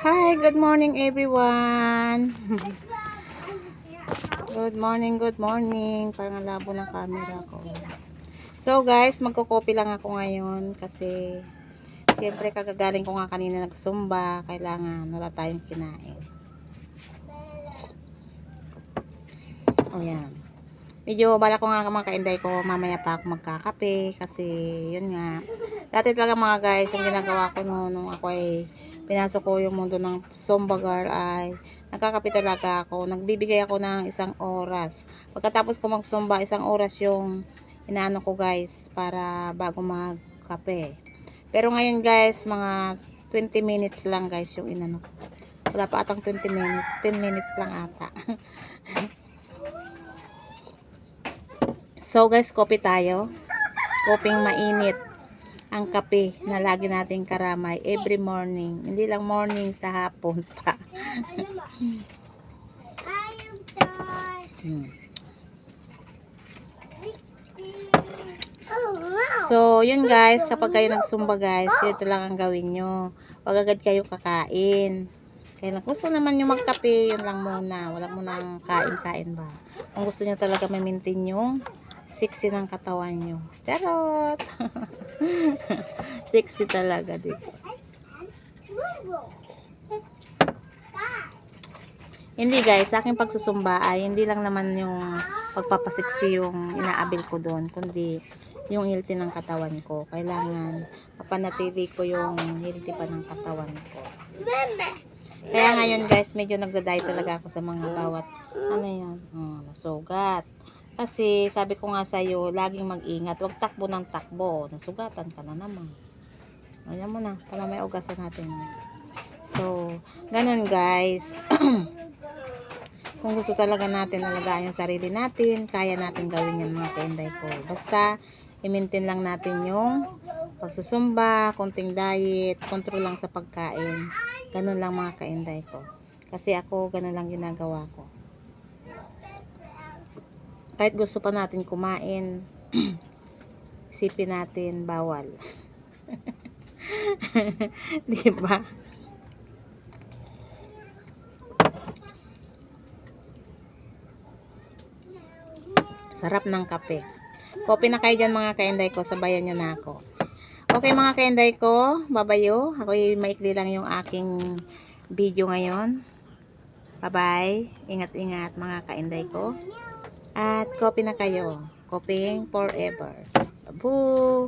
Hi, good morning everyone. Good morning, good morning. Parang labo ng camera ko. So guys, magko-coffee lang ako ngayon kasi syempre kagagaling ko nga kanina nagsumba, kailangan wala tayong kinain. Oh yan. Medyo bala ko nga mga kainday ko, mamaya pa ako magkakape kasi yun nga. Dati talaga mga guys, yung ginagawa ko nung ako ay pinasok ko yung mundo ng Zumba girl ay nagkakape talaga ako. Nagbibigay ako ng 1 oras. Pagkatapos ko mag-zumba, 1 oras yung inaano ko guys para bago magkape. Pero ngayon guys, mga 20 minutes lang guys yung inano ko. Wala pa atang 20 minutes, 10 minutes lang ata. So guys, kopi tayo. Koping mainit. Ang kape na lagi nating karamay every morning. Hindi lang morning, sa hapon pa. So, yun guys, kapag kayo nagsumba guys, ito lang ang gawin nyo. Huwag agad kayo kakain. Kaya gusto naman nyo magkape, yun lang muna. Wala munang kain-kain ba. Kung gusto nyo talaga ma-maintain yung sexy ng katawan nyo. Charot! Sexy talaga, di ba? Hindi guys, sa aking pagsusumba ay hindi lang naman yung pagpapasiksi yung inaabil ko doon, kundi yung healthy ng katawan ko. Kailangan mapanatili ko yung healthy pa ng katawan ko. Kaya ngayon guys, medyo nagda-diet talaga ako sa mga bawat ano yan, nasugat. Kasi sabi ko nga sa'yo, laging mag-ingat. Huwag takbo ng takbo. Nasugatan ka na naman. Ayan mo na, para may ugasan natin. So, ganun guys. Kung gusto talaga natin alagaan yung sarili natin, kaya natin gawin yan mga kainday ko. Basta, i-maintain lang natin yung pagsusumba, konting diet, control lang sa pagkain. Ganun lang mga kainday ko. Kasi ako, ganun lang ginagawa ko. Kahit gusto pa natin kumain, isipin natin bawal. Diba? Sarap ng kape. Kopi na kayo dyan mga kainday ko, sabayan nyo na ako. Okay mga kainday ko, babayo. Ako maikli lang yung aking video ngayon. Bye-bye. Ingat-ingat mga kainday ko. At kopi na kayo. Koping forever. Boo!